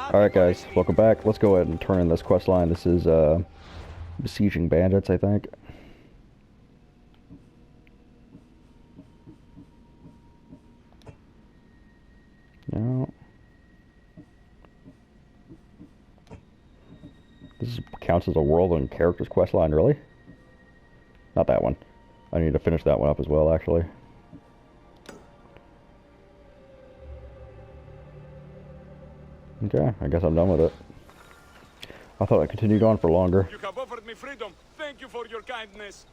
Alright guys, welcome back. Let's go ahead and turn in this quest line. This is besieging bandits, I think. No. This counts as a world and characters quest line, really? Not that one. I need to finish that one up as well, actually. Okay, I guess I'm done with it. I thought I continued on for longer. You have offered me freedom. Thank you for your kindness.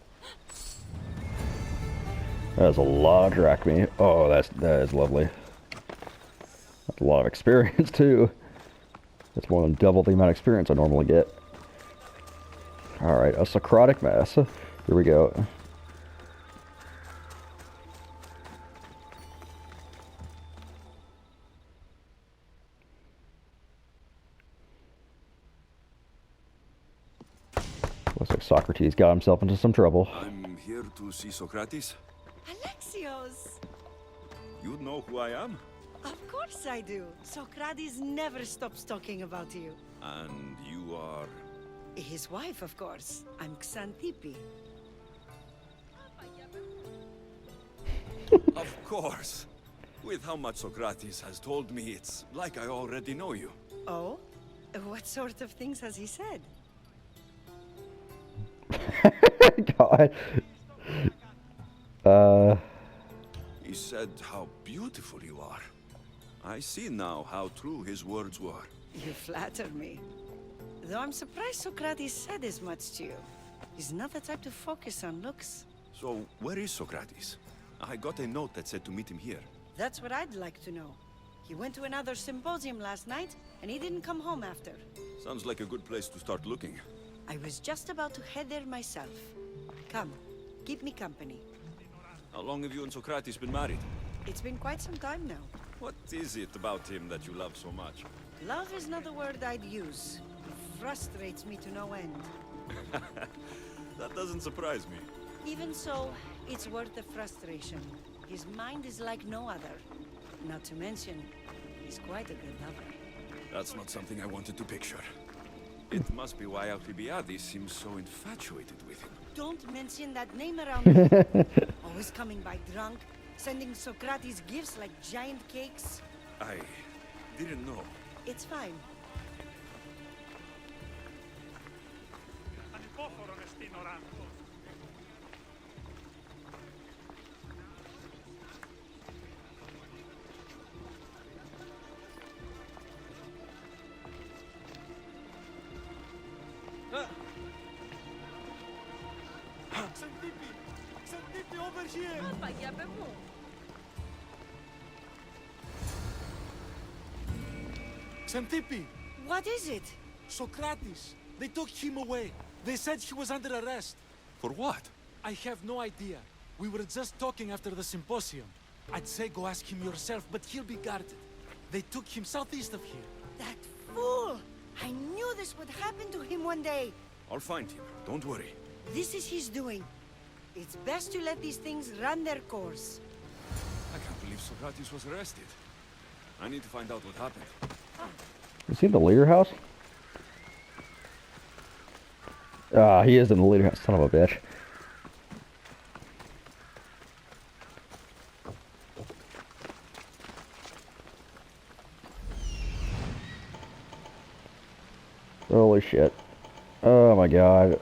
That's a lot of drachmae. Oh, that is lovely. That's a lot of experience too. That's more than double the amount of experience I normally get. Alright, a Sokratic mass. Here we go. Looks like Socrates got himself into some trouble. I'm here to see Socrates. Alexios! You know who I am? Of course I do. Socrates never stops talking about you. And you are... His wife, of course. I'm Xanthippe. Of course. With how much Socrates has told me, it's like I already know you. Oh? What sort of things has he said? God. He said how beautiful you are. I see now how true his words were. You flatter me. Though I'm surprised Socrates said as much to you. He's not the type to focus on looks. So, where is Socrates? I got a note that said to meet him here. That's what I'd like to know. He went to another symposium last night, and he didn't come home after. Sounds like a good place to start looking. I was just about to head there myself. Come, keep me company. How long have you and Socrates been married? It's been quite some time now. What is it about him that you love so much? Love is not the word I'd use. It frustrates me to no end. That doesn't surprise me. Even so, it's worth the frustration. His mind is like no other. Not to mention, he's quite a good lover. That's not something I wanted to picture. It must be why Alcibiades seems so infatuated with him. Don't mention that name around me. Always coming by drunk, sending Socrates gifts like giant cakes. I didn't know. It's fine. Xanthippe, over here! Xanthippe! What is it? Socrates! They took him away. They said he was under arrest. For what? I have no idea. We were just talking after the symposium. I'd say go ask him yourself, but he'll be guarded. They took him southeast of here. That fool! I knew this would happen to him one day. I'll find him. Don't worry. This is his doing. It's best to let these things run their course. I can't believe Socrates was arrested. I need to find out what happened. Is he in the leader house? Ah, he is in the leader house, son of a bitch. Holy shit. Oh my god.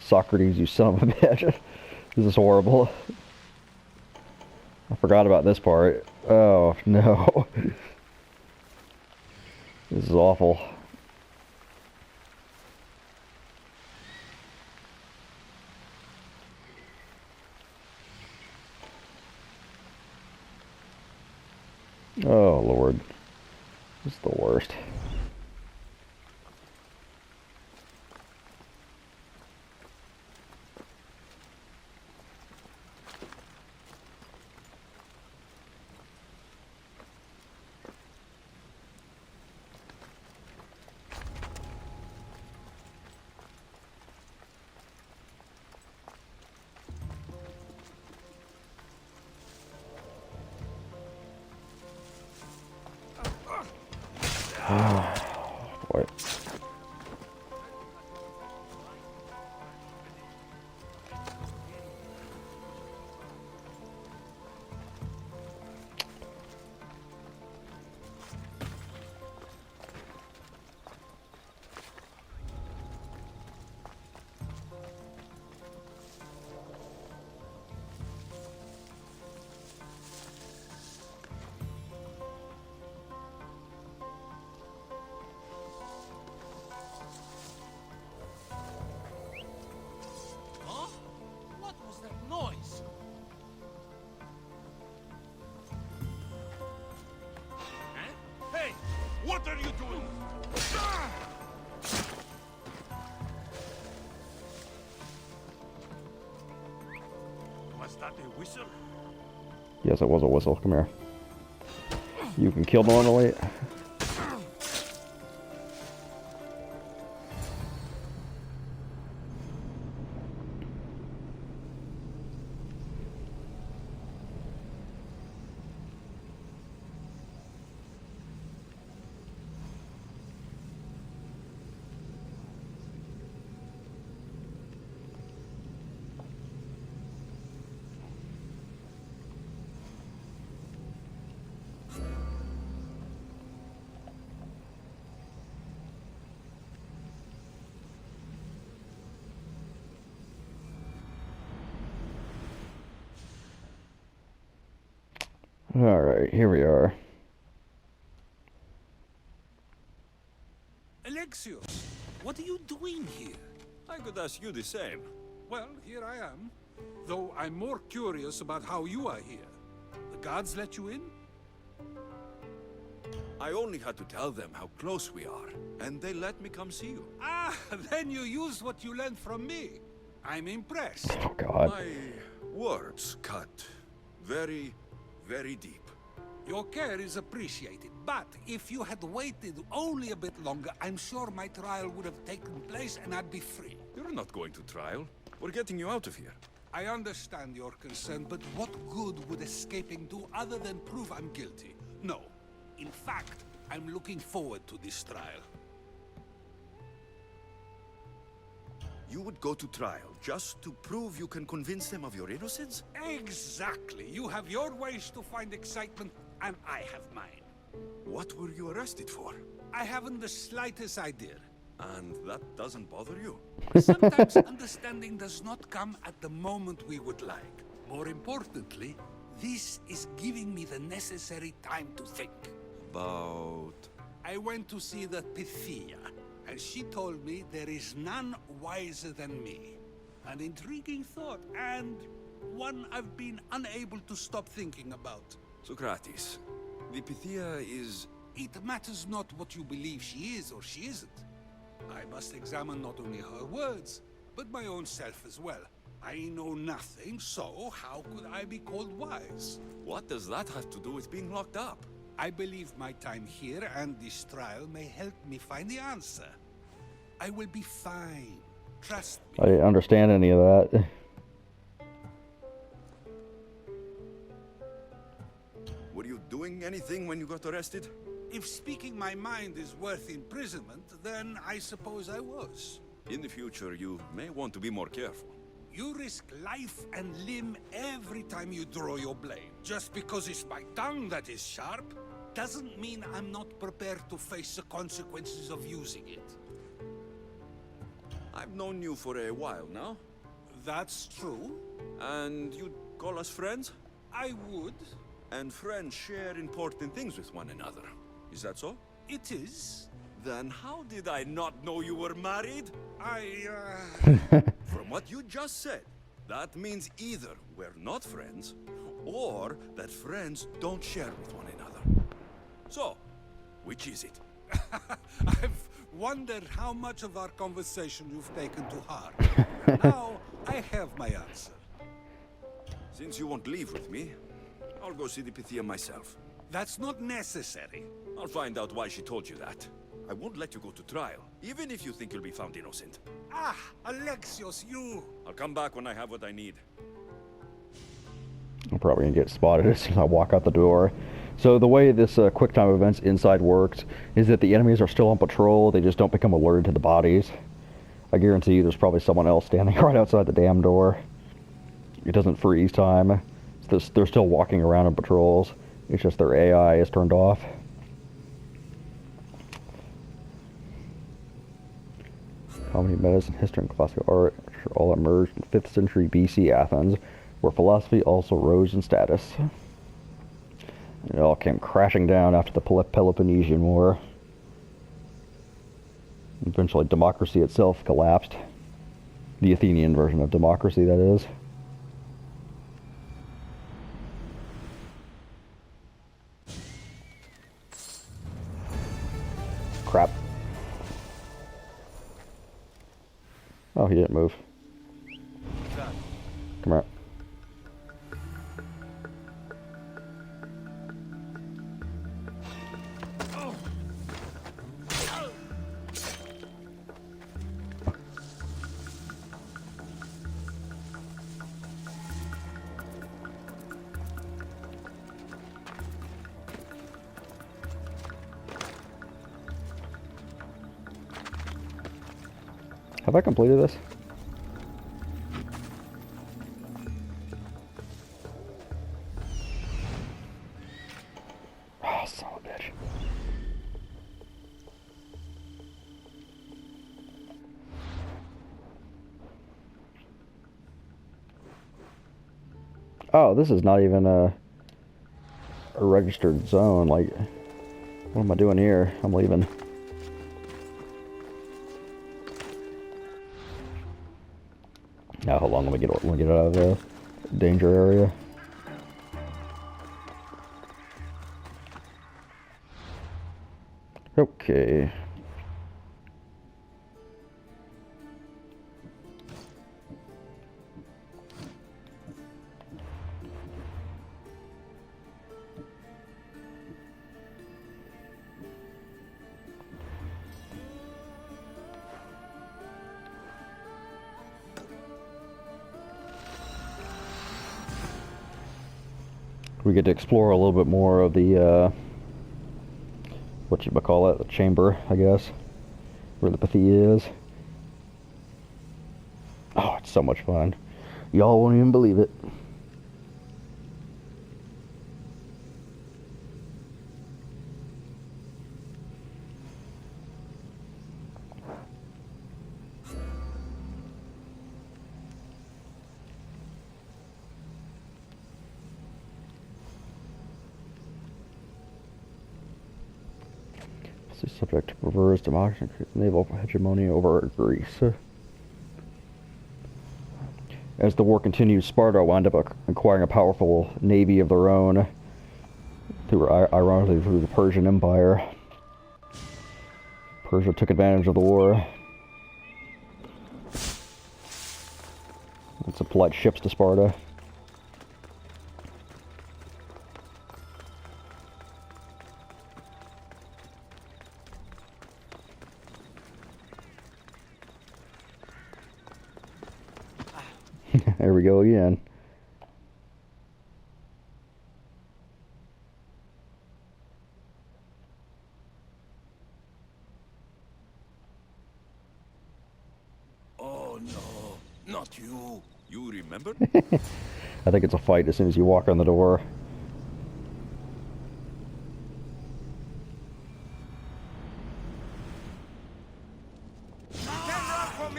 Socrates, you son of a bitch. This is horrible. I forgot about this part. Oh no. This is awful. Oh Lord. This is the worst. Boy. Huh? What was that noise? Huh? Hey! What are you doing? Ah! Was that a whistle? Yes, it was a whistle. Come here. You can kill normally. Alright, here we are. Alexios, what are you doing here? I could ask you the same. Well, here I am. Though I'm more curious about how you are here. The guards let you in? I only had to tell them how close we are, and they let me come see you. Ah, then you used what you learned from me. I'm impressed. Oh god. My words cut very, very deep. Your care is appreciated, but if you had waited only a bit longer, I'm sure my trial would have taken place and I'd be free. You're not going to trial. We're getting you out of here. I understand your concern, but what good would escaping do other than prove I'm guilty? No. In fact, I'm looking forward to this trial. You would go to trial just to prove you can convince them of your innocence? Exactly. You have your ways to find excitement, and I have mine. What were you arrested for? I haven't the slightest idea. And that doesn't bother you? Sometimes understanding does not come at the moment we would like. More importantly, this is giving me the necessary time to think. About... I went to see the Pythia, and she told me there is none wiser than me. An intriguing thought, and one I've been unable to stop thinking about. Sokratis, the Pythia is... It matters not what you believe she is or she isn't. I must examine not only her words, but my own self as well. I know nothing, so how could I be called wise? What does that have to do with being locked up? I believe my time here and this trial may help me find the answer. I will be fine. Trust me. I didn't understand any of that. Were you doing anything when you got arrested? If speaking my mind is worth imprisonment, then I suppose I was. In the future, you may want to be more careful. You risk life and limb every time you draw your blade. Just because it's my tongue that is sharp, doesn't mean I'm not prepared to face the consequences of using it. I've known you for a while now. That's true. And you'd call us friends? I would. And friends share important things with one another. Is that so? It is. Then how did I not know you were married? From what you just said, that means either we're not friends, or that friends don't share with one another. So, which is it? I've wondered how much of our conversation you've taken to heart. Now, I have my answer. Since you won't leave with me, I'll go see the Pythia myself. That's not necessary. I'll find out why she told you that. I won't let you go to trial, even if you think you'll be found innocent. Ah, Alexios, you... I'll come back when I have what I need. I'm probably gonna get spotted as soon as I walk out the door. So the way this quick time events inside works is that the enemies are still on patrol, they just don't become alerted to the bodies. I guarantee you there's probably someone else standing right outside the damn door. It doesn't freeze time. They're still walking around in patrols. It's just their AI is turned off. How many medicine, history, and classical art all emerged in 5th century BC Athens, where philosophy also rose in status. It all came crashing down after the Peloponnesian War. Eventually, democracy itself collapsed. The Athenian version of democracy, that is. Crap. Oh, he didn't move. Come here. Have I completed this? Oh, son of a bitch. Oh, this is not even a registered zone. Like, what am I doing here? I'm leaving. Now, hold on, let me get out of the danger area. Okay. We get to explore a little bit more of the, what you might call it, the chamber, I guess, where the Pythia is. Oh, it's so much fun. Y'all won't even believe it. Subject to perverse democracy and naval hegemony over Greece. As the war continued, Sparta wound up acquiring a powerful navy of their own, ironically through the Persian Empire. Persia took advantage of the war and supplied ships to Sparta. There we go again. Oh no, not you. You remember? I think it's a fight as soon as you walk on the door.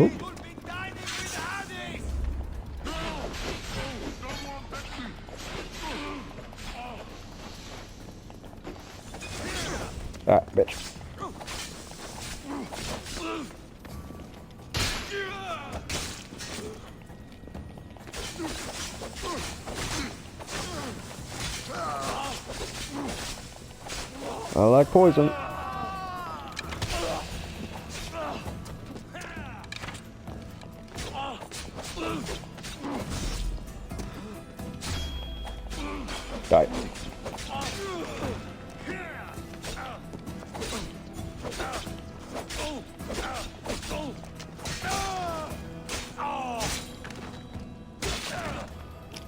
Oop. Ah, bitch. I like poison. Die.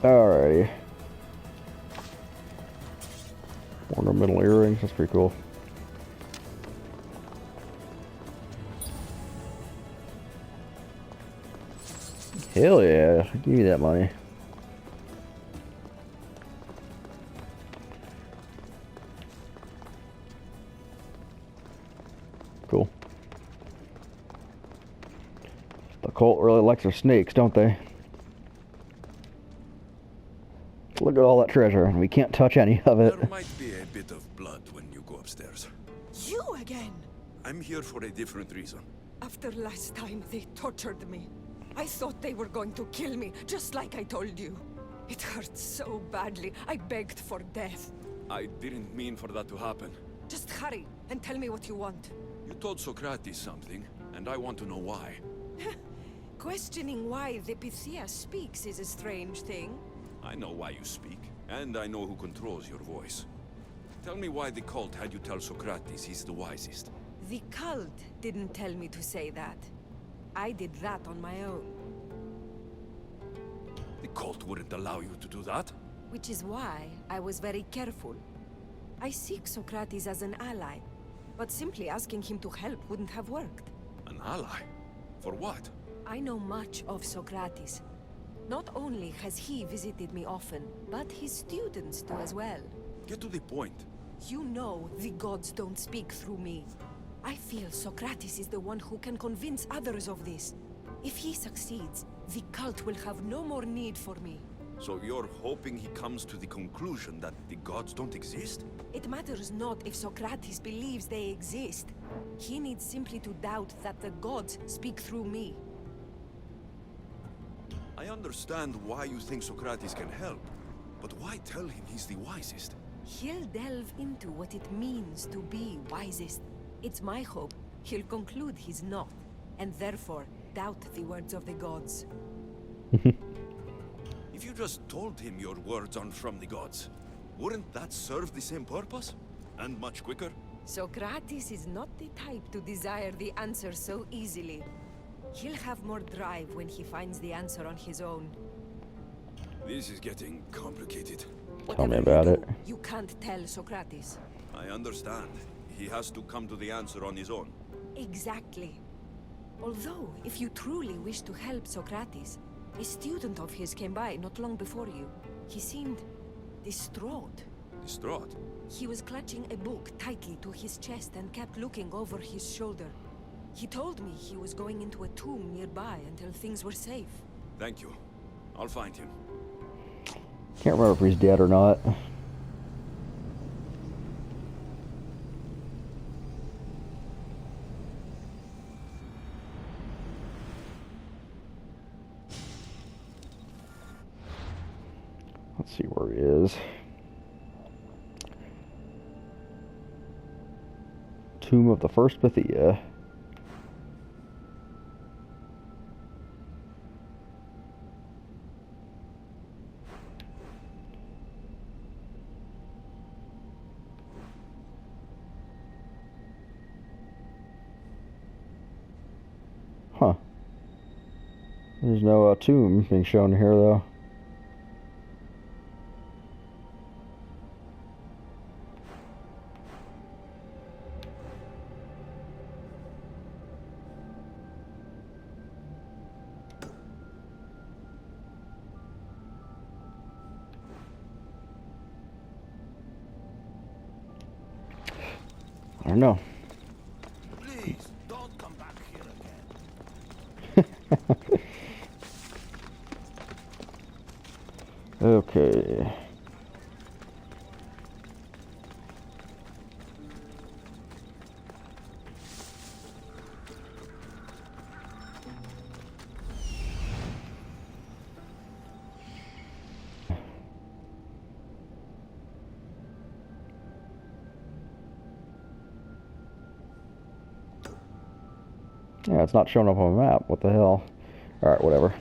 Alrighty. Ornamental earrings, that's pretty cool. Hell yeah, give me that money. Cool. The cult really likes their snakes, don't they? Look at all that treasure, and we can't touch any of it. There might be a bit of blood when you go upstairs. You again? I'm here for a different reason. After last time, they tortured me. I thought they were going to kill me, just like I told you. It hurt so badly, I begged for death. I didn't mean for that to happen. Just hurry, and tell me what you want. You told Sokratic something, and I want to know why. Questioning why the Pythia speaks is a strange thing. I know why you speak, and I know who controls your voice. Tell me why the cult had you tell Sokratic he's the wisest. The cult didn't tell me to say that. I did that on my own. The cult wouldn't allow you to do that? Which is why I was very careful. I seek Sokratic as an ally, but simply asking him to help wouldn't have worked. An ally? For what? I know much of Sokratic. Not only has he visited me often, but his students do as well. Get to the point. You know the gods don't speak through me. I feel Sokratic is the one who can convince others of this. If he succeeds, the cult will have no more need for me. So you're hoping he comes to the conclusion that the gods don't exist? It matters not if Sokratic believes they exist. He needs simply to doubt that the gods speak through me. I understand why you think Sokratic can help, but why tell him he's the wisest? He'll delve into what it means to be wisest. It's my hope he'll conclude he's not, and therefore doubt the words of the gods. If you just told him your words aren't from the gods, wouldn't that serve the same purpose? And much quicker? Sokratic is not the type to desire the answer so easily. He'll have more drive when he finds the answer on his own. This is getting complicated. Tell me Whatever about you it. do, you can't tell Sokratic. I understand. He has to come to the answer on his own. Exactly. Although, if you truly wish to help Sokratic, a student of his came by not long before you. He seemed distraught. Distraught? He was clutching a book tightly to his chest and kept looking over his shoulder. He told me he was going into a tomb nearby until things were safe. Thank you. I'll find him. Can't remember if he's dead or not. Let's see where he is. Tomb of the First Pythia. Huh. There's no tomb being shown here, though. I don't know. Please, don't come back here again. Okay. Yeah, it's not showing up on the map. What the hell? Alright, whatever.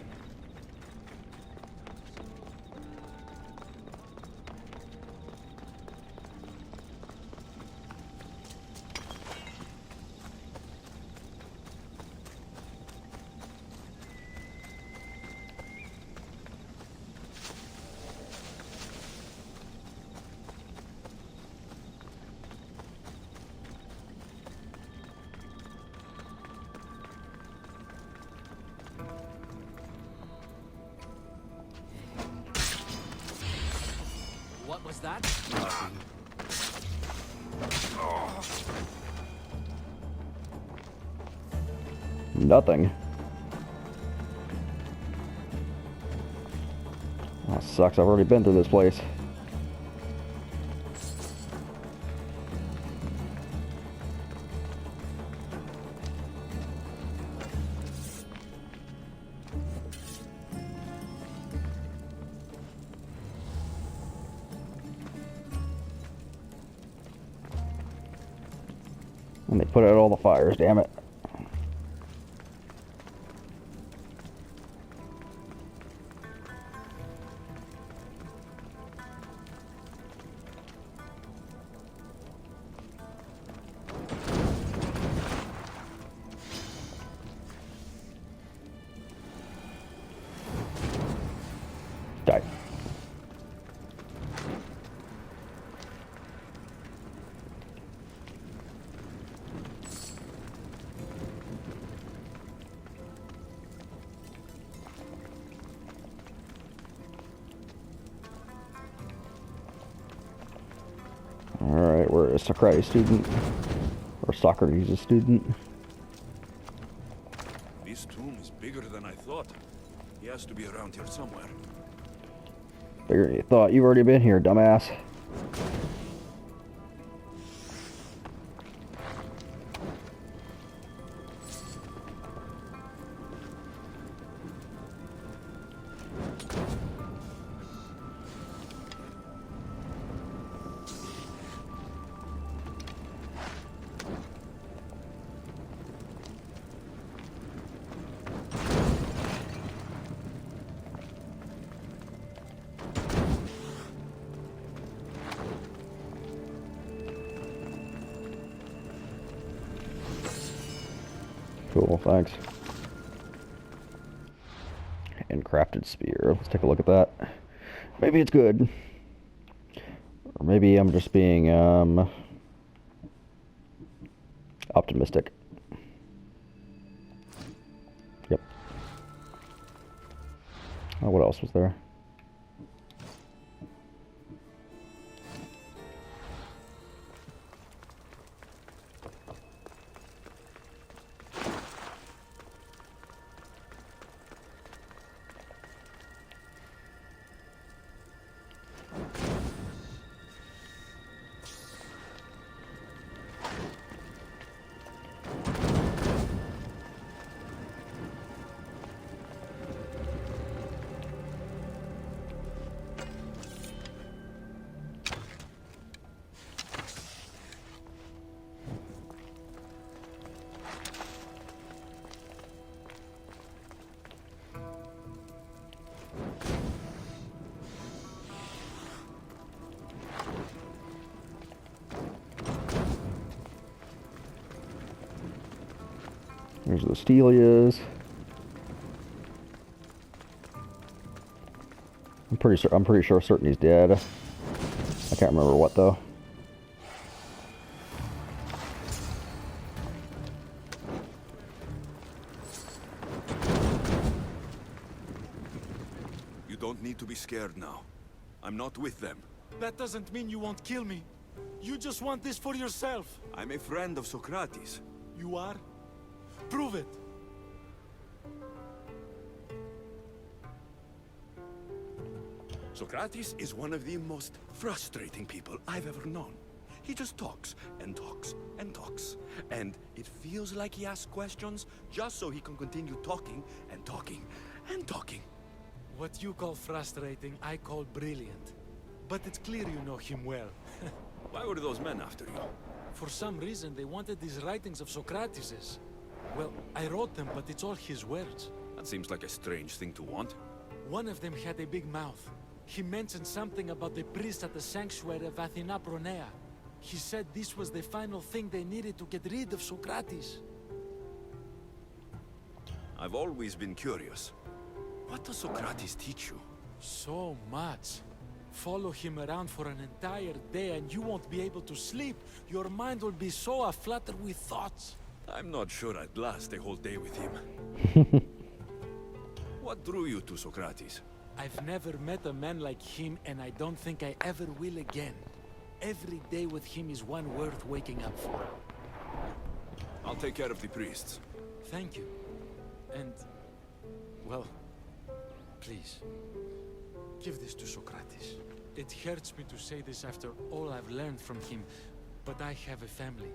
was that? Nothing. Nothing. Oh, sucks. I've already been through this place. And they put out all the fires, damn it. Die. Alright, we're a Sokratic student. Or Socrates' student. This tomb is bigger than I thought. He has to be around here somewhere. Bigger than you thought. You've already been here, dumbass. Cool, thanks. Handcrafted spear. Let's take a look at that. Maybe it's good. Or maybe I'm just being optimistic. Yep. Oh, what else was there? There's the Stelias. I'm pretty sure certain he's dead. I can't remember what though. You don't need to be scared now. I'm not with them. That doesn't mean you won't kill me. You just want this for yourself. I'm a friend of Sokratis. You are? Prove it. Sokratis is one of the most frustrating people I've ever known. He just talks and talks and talks. And it feels like he asks questions just so he can continue talking and talking and talking. What you call frustrating, I call brilliant. But it's clear you know him well. Why were those men after you? For some reason, they wanted these writings of Socrates's. Well, I wrote them, but it's all his words. That seems like a strange thing to want. One of them had a big mouth. He mentioned something about the priest at the sanctuary of Athena Pronea. He said this was the final thing they needed to get rid of Socrates. I've always been curious. What does Sokratis teach you? So much. Follow him around for an entire day and you won't be able to sleep. Your mind will be so aflutter with thoughts. I'm not sure I'd last a whole day with him. What drew you to Sokratis? I've never met a man like him, and I don't think I ever will again. Every day with him is one worth waking up for. I'll take care of the priests. Thank you. And, well, please, give this to Sokratis. It hurts me to say this after all I've learned from him, but I have a family.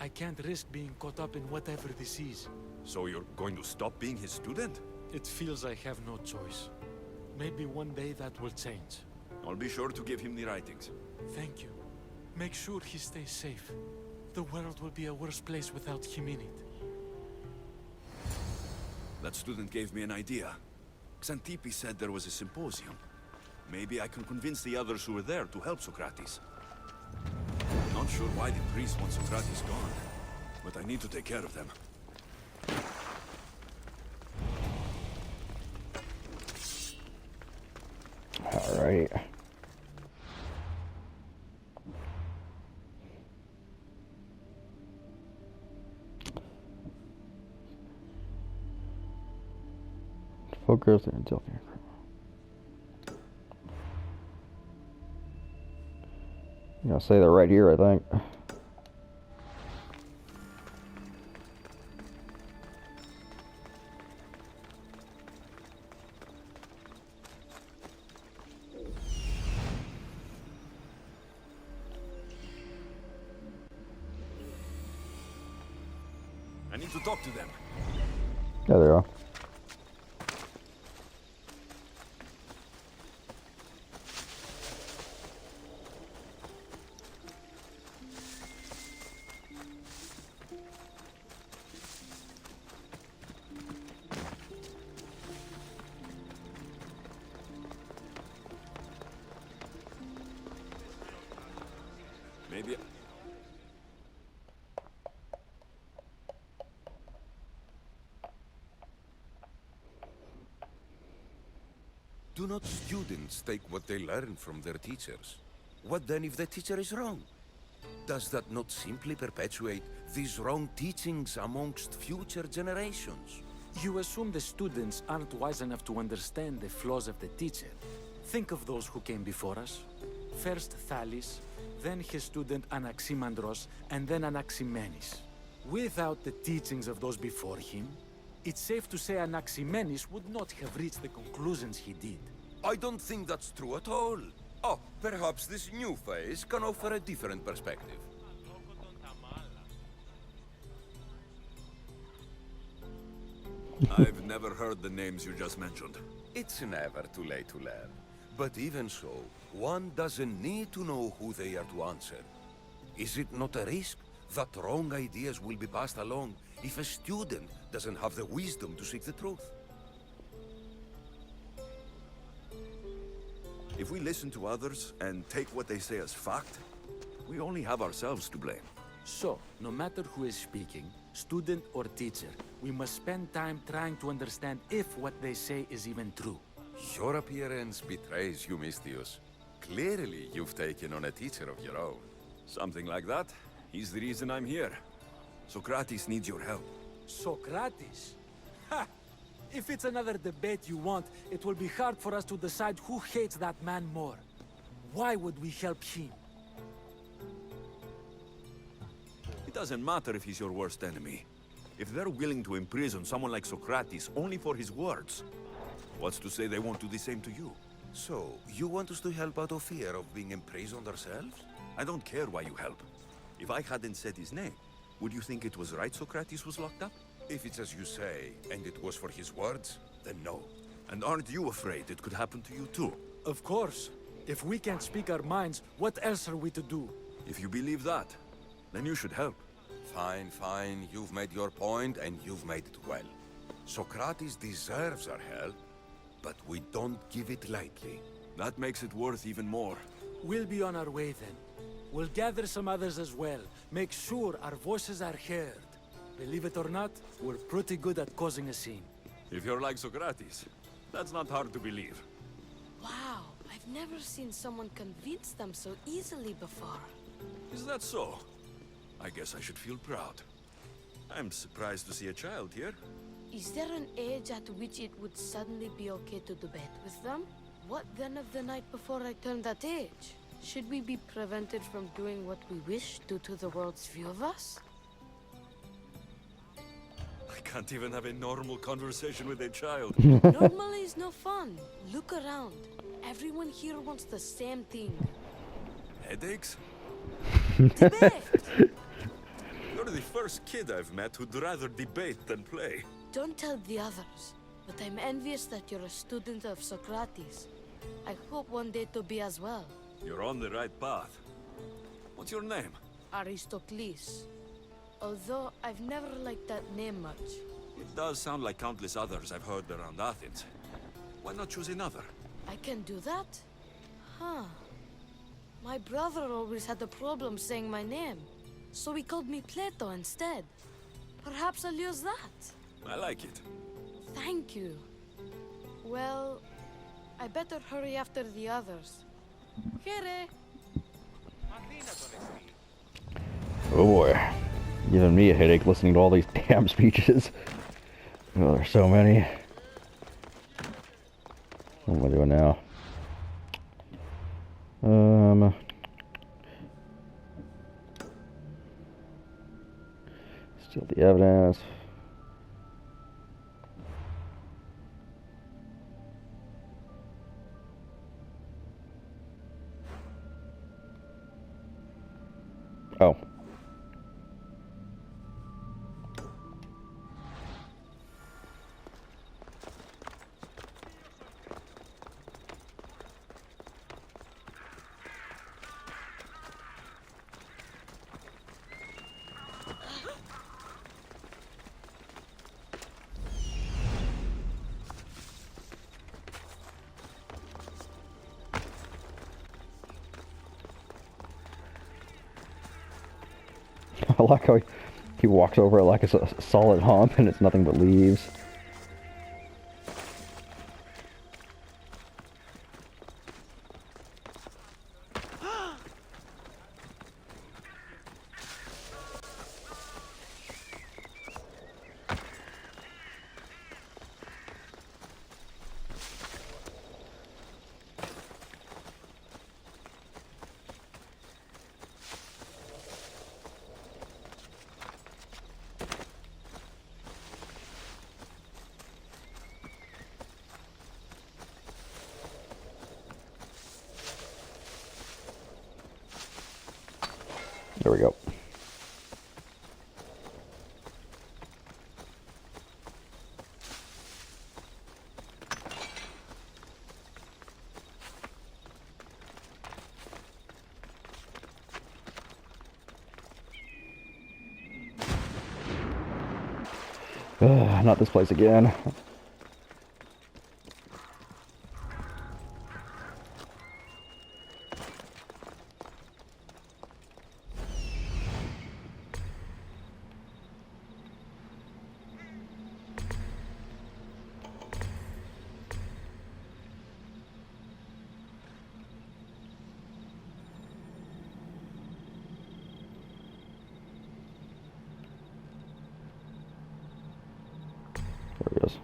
I can't risk being caught up in whatever this is. So you're going to stop being his student? It feels I have no choice. Maybe one day that will change. I'll be sure to give him the writings. Thank you. Make sure he stays safe. The world will be a worse place without him in it. That student gave me an idea. Xantippe said there was a symposium. Maybe I can convince the others who were there to help Sokratis. Not sure why the priest wants Sokratis gone, but I need to take care of them. All right. Focus until I'm gonna say that right here, I think. I need to talk to them. Yeah, there are. Maybe... Do not students take what they learn from their teachers? What then if the teacher is wrong? Does that not simply perpetuate these wrong teachings amongst future generations? You assume the students aren't wise enough to understand the flaws of the teacher. Think of those who came before us. First Thalis, then his student Anaximandros, and then Anaximenes. Without the teachings of those before him, it's safe to say Anaximenes would not have reached the conclusions he did. I don't think that's true at all. Oh, perhaps this new phase can offer a different perspective. I've never heard the names you just mentioned. It's never too late to learn. But even so, one doesn't need to know who they are to answer. Is it not a risk that wrong ideas will be passed along if a student doesn't have the wisdom to seek the truth? If we listen to others and take what they say as fact, we only have ourselves to blame. So, no matter who is speaking, student or teacher, we must spend time trying to understand if what they say is even true. Your appearance betrays you, Mystius. Clearly, you've taken on a teacher of your own. Something like that. He's the reason I'm here. Sokratis needs your help. Sokratis? Ha! If it's another debate you want, it will be hard for us to decide who hates that man more. Why would we help him? It doesn't matter if he's your worst enemy. If they're willing to imprison someone like Sokratis only for his words, what's to say they won't do the same to you? So, you want us to help out of fear of being imprisoned ourselves? I don't care why you help. If I hadn't said his name, would you think it was right Sokratis was locked up? If it's as you say, and it was for his words, then no. And aren't you afraid it could happen to you too? Of course. If we can't speak our minds, what else are we to do? If you believe that, then you should help. Fine, fine. You've made your point, and you've made it well. Sokratis deserves our help, but we don't give it lightly. That makes it worth even more. We'll be on our way then. We'll gather some others as well. Make sure our voices are heard. Believe it or not, we're pretty good at causing a scene. If you're like Sokratis, that's not hard to believe. Wow, I've never seen someone convince them so easily before. Is that so? I guess I should feel proud. I'm surprised to see a child here. Is there an age at which it would suddenly be okay to debate with them? What then of the night before I turned that age? Should we be prevented from doing what we wish due to the world's view of us? I can't even have a normal conversation with a child. Normal is no fun. Look around. Everyone here wants the same thing. Headaches? Debate! You're the first kid I've met who'd rather debate than play. Don't tell the others, but I'm envious that you're a student of Sokratis. I hope one day to be as well. You're on the right path. What's your name? Aristocles. Although I've never liked that name much. It does sound like countless others I've heard around Athens. Why not choose another? I can do that? Huh. My brother always had a problem saying my name, so he called me Plato instead. Perhaps I'll use that. I like it. Thank you. Well, I better hurry after the others. Here. Oh boy. Giving me a headache listening to all these damn speeches. Oh, there's so many. What am I doing now? Still the evidence. Oh. I like how he walks over it like it's a solid hump and it's nothing but leaves. There we go. Not this place again. There he is.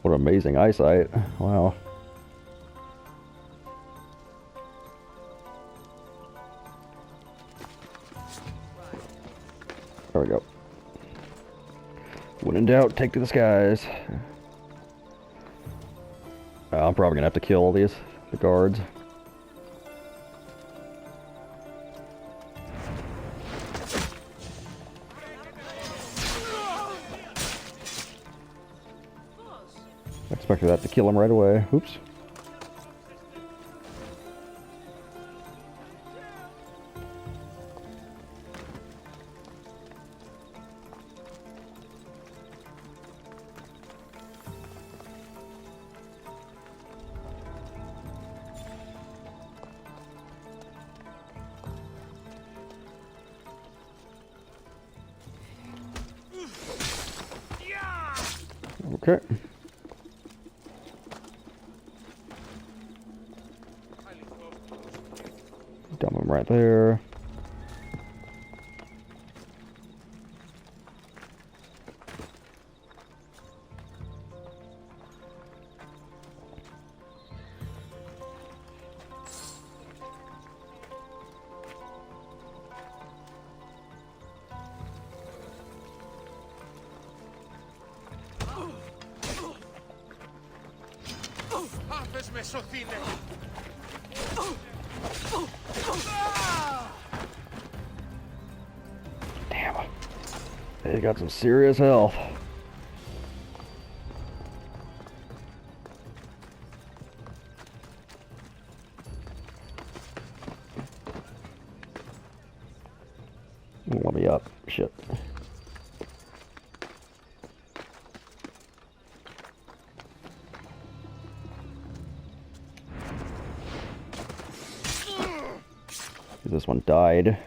What amazing eyesight. Wow. There we go. When in doubt, take to the skies. I'm probably gonna have to kill the guards. I expected that to kill him right away. Oops. Okay. Dump him right there. Damn. They got some serious health. Let me up. Shit. This one died.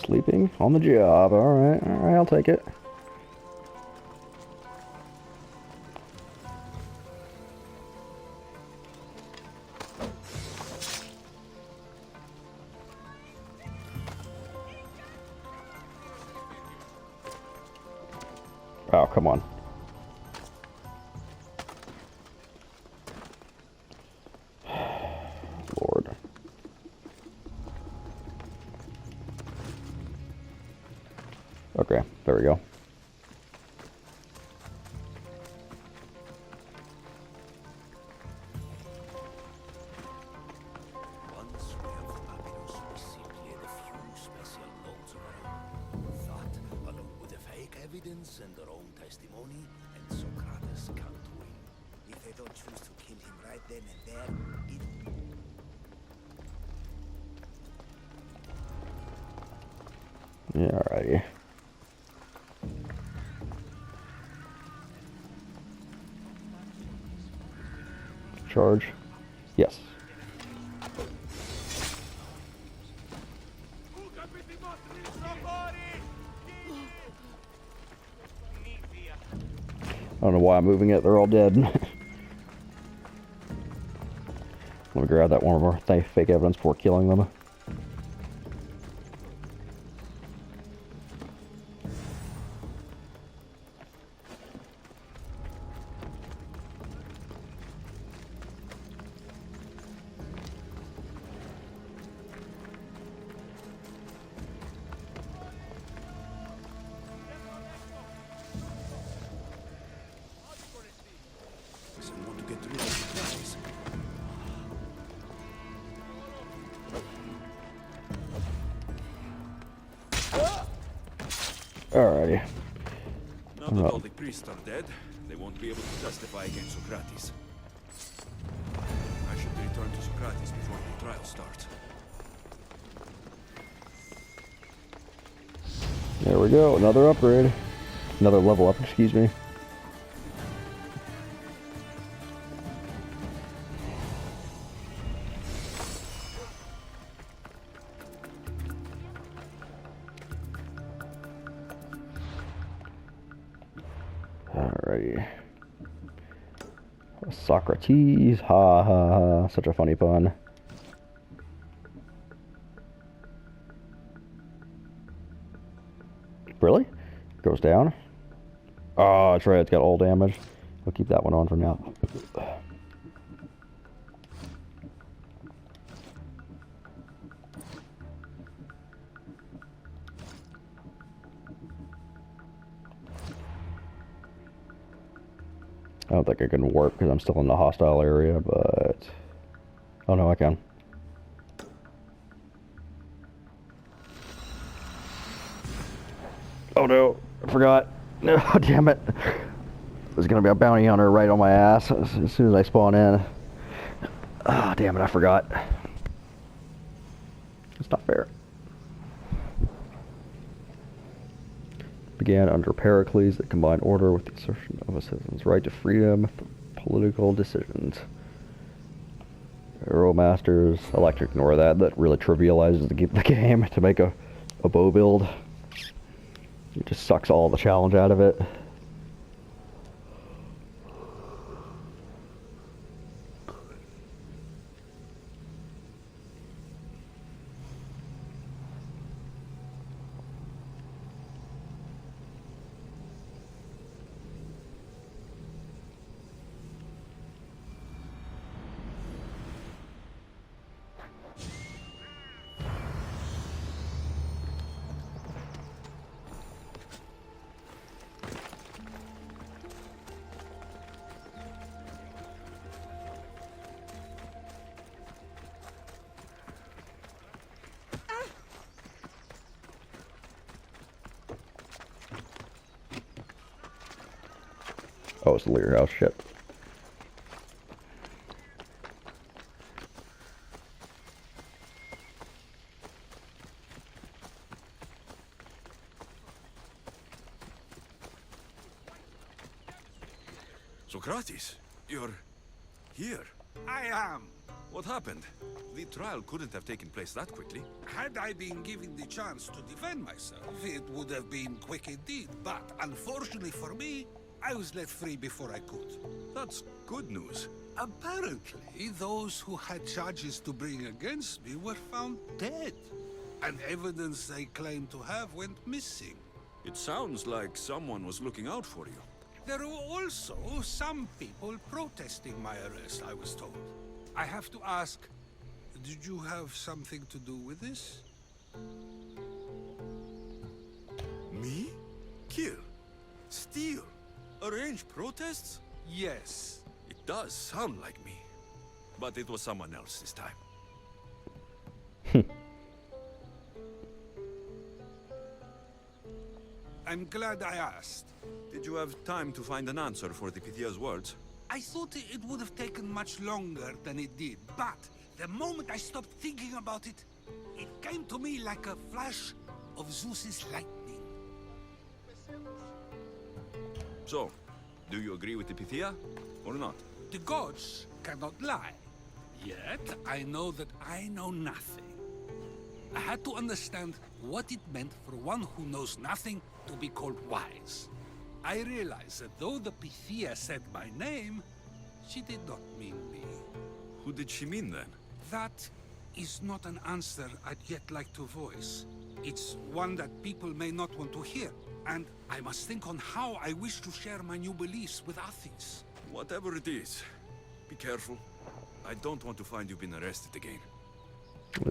Sleeping on the job. Alright, I'll take it. Oh, come on. Lord. Okay, there we go. Once we have Papyrus simply a few special notes around. That, along with the fake evidence and their own testimony, and Sokratis can't win. If they don't choose to kill him right then and there, it... Yeah, alrighty. Charge. Yes. I don't know why I'm moving it. They're all dead. Let me grab that one more fake evidence before killing them. Someone to get rid of the guys. Alrighty. Now that all the priests are dead, they won't be able to testify against Sokratis. I should return to Sokratis before the trial starts. There we go. Another upgrade. Another level up, excuse me. Alrighty. Sokratis, ha ha ha, such a funny pun. Really? Goes down? Oh, that's right, it's got all damage. We'll keep that one on for now. I don't think I can warp because I'm still in the hostile area, but... Oh no, I can. Oh no, I forgot. No, damn it. There's gonna be a bounty hunter right on my ass as soon as I spawn in. Ah, damn it, I forgot. It's not fair. Began under Pericles that combined order with the assertion of a citizen's right to freedom from political decisions. Euromasters, I like to ignore that. That really trivializes the game to make a bow build. It just sucks all the challenge out of it. Oh, it's the Lear House, shit. Sokratis, you're here. I am. What happened? The trial couldn't have taken place that quickly. Had I been given the chance to defend myself, it would have been quick indeed. But unfortunately for me, I was let free before I could. That's good news. Apparently, those who had charges to bring against me were found dead. And evidence they claimed to have went missing. It sounds like someone was looking out for you. There were also some people protesting my arrest, I was told. I have to ask, did you have something to do with this? Me? Kill? Steal? Arrange protests? Yes. It does sound like me. But it was someone else this time. I'm glad I asked. Did you have time to find an answer for the Pythia's words? I thought it would have taken much longer than it did, but the moment I stopped thinking about it, it came to me like a flash of Zeus's lightning. So, do you agree with the Pythia, or not? The gods cannot lie. Yet, I know that I know nothing. I had to understand what it meant for one who knows nothing to be called wise. I realized that though the Pythia said my name, she did not mean me. Who did she mean then? That is not an answer I'd yet like to voice. It's one that people may not want to hear, and I must think on how I wish to share my new beliefs with Athens. Whatever it is, be careful. I don't want to find you've been arrested again.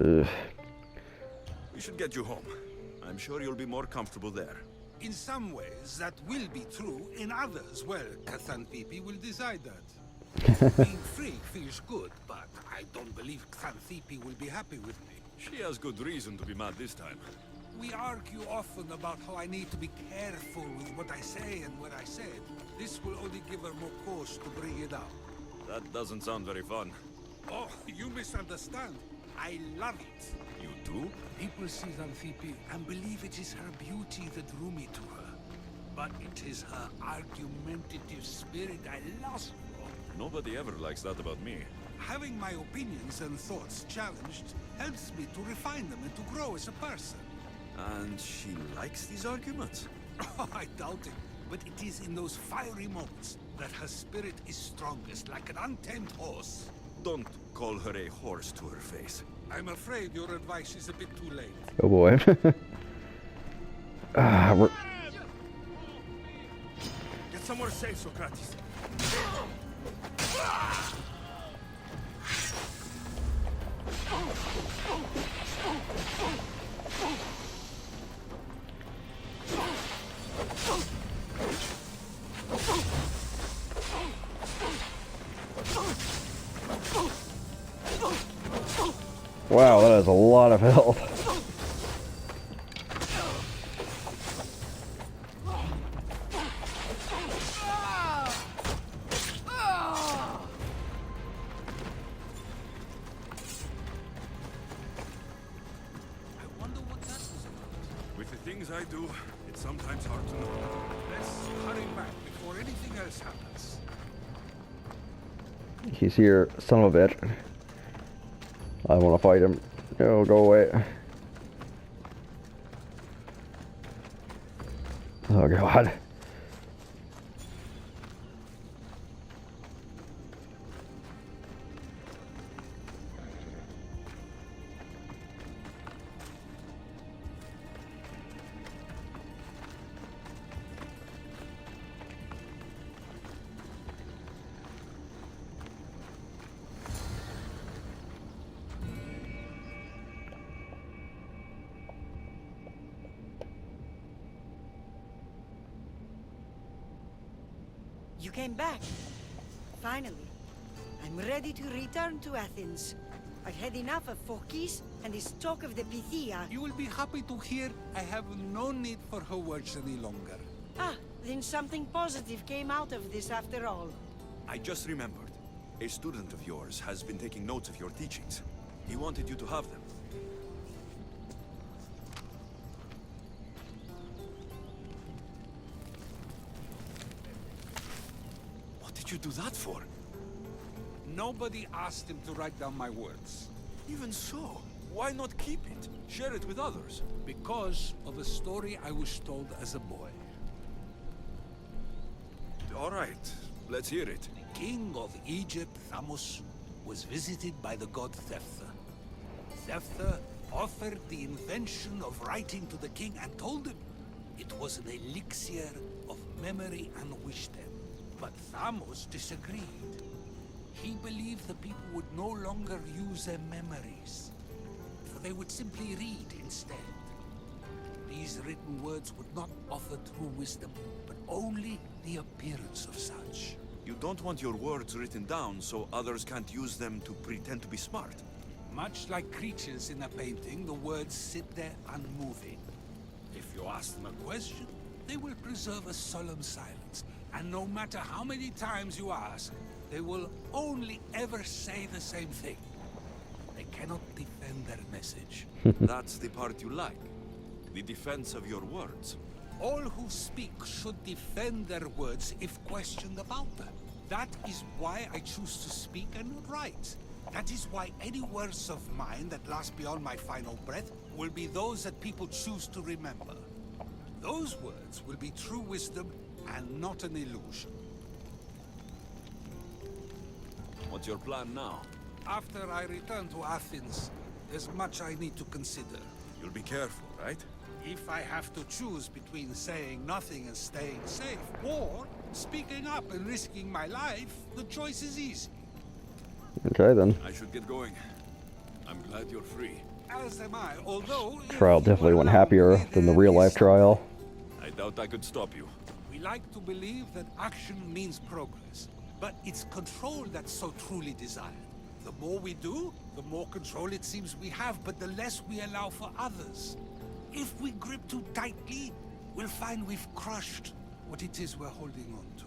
Ugh. We should get you home. I'm sure you'll be more comfortable there. In some ways, that will be true. In others, well, Xanthippe will decide that. Being free feels good, but I don't believe Xanthippe will be happy with me. She has good reason to be mad this time. We argue often about how I need to be careful with what I say and what I said. This will only give her more cause to bring it up. That doesn't sound very fun. Oh, you misunderstand. I love it. You do? People see Xanthippe and believe it is her beauty that drew me to her. But it is her argumentative spirit I lust for. Nobody ever likes that about me. Having my opinions and thoughts challenged helps me to refine them and to grow as a person. And she likes these arguments? Oh, I doubt it. But it is in those fiery moments that her spirit is strongest, like an untamed horse. Don't call her a horse to her face. I'm afraid your advice is a bit too late. Oh boy. We're... Get somewhere safe, Sokratis. Wow, that is a lot of health. I do, it's sometimes hard to know. Let's hurry back before anything else happens. He's here, son of a bitch. I want to fight him. No, go away. Oh god. You came back. Finally. I'm ready to return to Athens. I've had enough of Phokis and his talk of the Pythia. You will be happy to hear I have no need for her words any longer. Ah, then something positive came out of this after all. I just remembered. A student of yours has been taking notes of your teachings. He wanted you to have them. What did you do that for? Nobody asked him to write down my words. Even so, why not keep it? Share it with others. Because of a story I was told as a boy. All right, let's hear it. The king of Egypt, Thamos, was visited by the god Thephtha. Thephtha offered the invention of writing to the king and told him it was an elixir of memory and wisdom. But Thamos disagreed. He believed the people would no longer use their memories, for they would simply read instead. These written words would not offer true wisdom, but only the appearance of such. You don't want your words written down so others can't use them to pretend to be smart. Much like creatures in a painting, the words sit there unmoving. If you ask them a question, they will preserve a solemn silence. And no matter how many times you ask, they will only ever say the same thing. They cannot defend their message. That's the part you like. The defense of your words. All who speak should defend their words if questioned about them. That is why I choose to speak and not write. That is why any words of mine that last beyond my final breath will be those that people choose to remember. Those words will be true wisdom and not an illusion. What's your plan now? After I return to Athens, there's much I need to consider. You'll be careful, right? If I have to choose between saying nothing and staying safe, or speaking up and risking my life, the choice is easy. Okay then. I should get going. I'm glad you're free. As am I, although... Trial definitely went happier than the real life trial. I doubt I could stop you. We like to believe that action means progress, but it's control that's so truly desired. The more we do, the more control it seems we have, but the less we allow for others. If we grip too tightly, we'll find we've crushed what it is we're holding on to.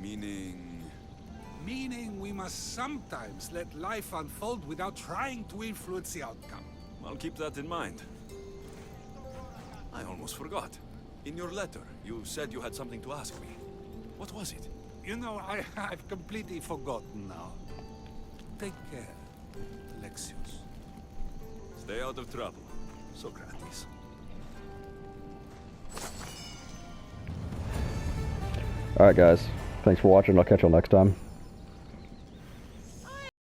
Meaning... Meaning we must sometimes let life unfold without trying to influence the outcome. I'll keep that in mind. I almost forgot. In your letter, you said you had something to ask me. What was it? You know, I've completely forgotten now. Take care, Alexios. Stay out of trouble, Sokratis. Alright guys, thanks for watching, I'll catch y'all next time.